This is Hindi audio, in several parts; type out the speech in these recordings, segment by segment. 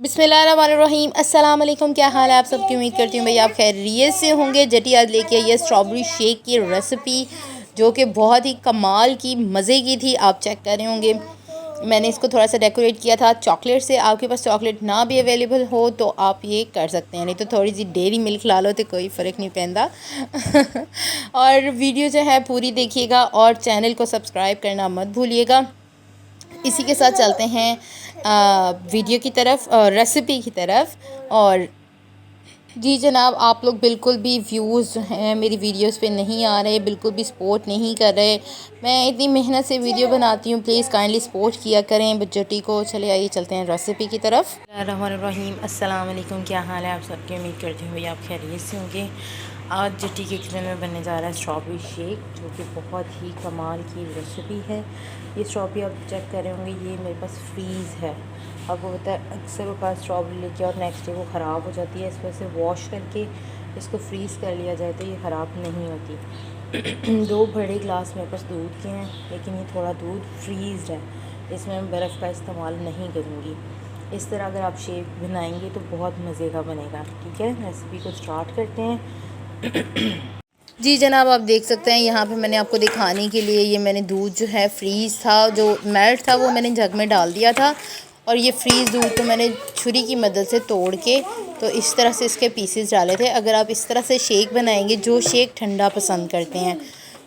बिस्मिल्लाहिर्रहमानिर्रहीम अस्सलाम वालेकुम। क्या हाल है आप सबकी? उम्मीद करती हूँ भाई आप खैरियत से होंगे। जटी आज लेके आई है स्ट्रॉबेरी शेक की रेसिपी, जो कि बहुत ही कमाल की मज़े की थी। आप चेक कर रहे होंगे, मैंने इसको थोड़ा सा डेकोरेट किया था चॉकलेट से। आपके पास चॉकलेट ना भी अवेलेबल हो तो आप ये कर सकते हैं, नहीं तो थोड़ी सी डेयरी मिल्क ला लो तो कोई फ़र्क नहीं पैंदा। और वीडियो जो है पूरी देखिएगा और चैनल को सब्सक्राइब करना मत भूलिएगा। इसी के साथ चलते हैं वीडियो की तरफ और रेसिपी की तरफ। और जी जनाब, आप लोग बिल्कुल भी व्यूज़ हैं मेरी वीडियोस पे नहीं आ रहे, बिल्कुल भी सपोर्ट नहीं कर रहे। मैं इतनी मेहनत से वीडियो बनाती हूँ, प्लीज़ काइंडली सपोर्ट किया करें बच्चोटी को। चले आइए चलते हैं रेसिपी की तरफ। रहीम अस्सलाम वालेकुम। क्या हाल है आप सबकी? उम्मीद करती हूँ भैया आप खैरियत से होंगे। आज जटी के किचन में बनने जा रहा है स्ट्रॉबेरी शेक, जो कि बहुत ही कमाल की रेसिपी है। ये स्ट्रॉबेरी आप चेक कर रहे होंगे, ये मेरे पास फ्रीज़ है। आपको पता है अक्सर वो पास स्ट्रॉबेरी लेके और नेक्स्ट डे वो ख़राब हो जाती है। इस वजह से वॉश करके इसको फ्रीज़ कर लिया जाए तो ये ख़राब नहीं होती। 2 बड़े गिलास मेरे पास दूध के हैं, लेकिन ये थोड़ा दूध फ्रीज़ है, इसमें मैं बर्फ़ का इस्तेमाल नहीं करूँगी। इस तरह अगर आप शेक बनाएंगे तो बहुत मज़े का बनेगा। ठीक है, रेसिपी को स्टार्ट करते हैं। जी जनाब, आप देख सकते हैं यहाँ पे मैंने आपको दिखाने के लिए ये मैंने दूध जो है फ्रीज़ था, जो मेल्ट था वो मैंने जग में डाल दिया था। और ये फ्रीज़ दूध को मैंने छुरी की मदद से तोड़ के तो इस तरह से इसके पीसेस डाले थे। अगर आप इस तरह से शेक बनाएंगे, जो शेक ठंडा पसंद करते हैं,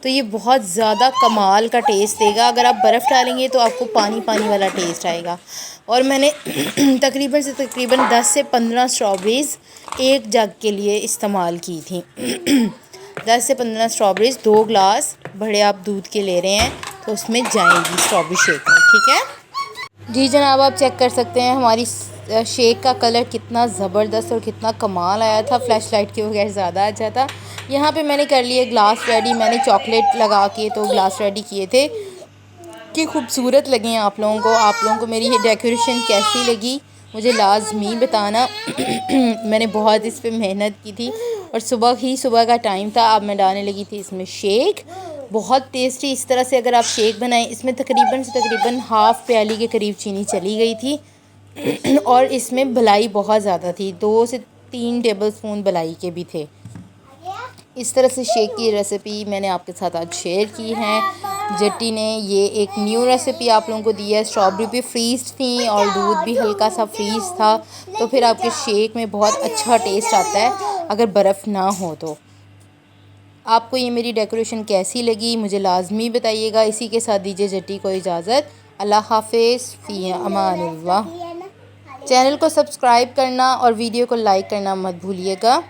तो ये बहुत ज़्यादा कमाल का टेस्ट देगा। अगर आप बर्फ़ डालेंगे तो आपको पानी पानी वाला टेस्ट आएगा। और मैंने तकरीबन से तकरीबन 10 से 15 स्ट्रॉबेरीज़ एक जग के लिए इस्तेमाल की थी। 10 से 15 स्ट्रॉबेरीज़ 2 गिलास बड़े आप दूध के ले रहे हैं तो उसमें जाएंगी स्ट्रॉबेरी शेक में। ठीक है जी जनाब, आप चेक कर सकते हैं हमारी शेक का कलर कितना ज़बरदस्त और कितना कमाल आया था। फ्लैश लाइट के बगैर ज़्यादा अच्छा था। यहाँ पे मैंने कर लिए ग्लास रेडी, मैंने चॉकलेट लगा के तो ग्लास रेडी किए थे कि खूबसूरत लगे आप लोगों को। आप लोगों को मेरी ये डेकोरेशन कैसी लगी मुझे लाजमी बताना। मैंने बहुत इस पर मेहनत की थी और सुबह का टाइम था। अब मैं डालने लगी थी इसमें शेक, बहुत टेस्टी। इस तरह से अगर आप शेक बनाएं, इसमें तकरीबन से तकरीबन हाफ़ प्याली के करीब चीनी चली गई थी। और इसमें भलाई बहुत ज़्यादा थी, 2 से 3 टेबल स्पून भलाई के भी थे। इस तरह से शेक की रेसिपी मैंने आपके साथ आज शेयर की है। जट्टी ने ये एक न्यू रेसिपी आप लोगों को दी है। स्ट्रॉबेरी भी फ्रीज़ थी और दूध भी हल्का सा फ्रीज़ था, तो फिर आपके शेक में बहुत अच्छा टेस्ट आता है अगर बर्फ़ ना हो तो। आपको ये मेरी डेकोरेशन कैसी लगी मुझे लाजमी बताइएगा। इसी के साथ दीजिए जट्टी को इजाज़त। अल्लाह हाफ़िज़, फ़ी अमानिल्लाह। चैनल को सब्सक्राइब करना और वीडियो को लाइक करना मत भूलिएगा।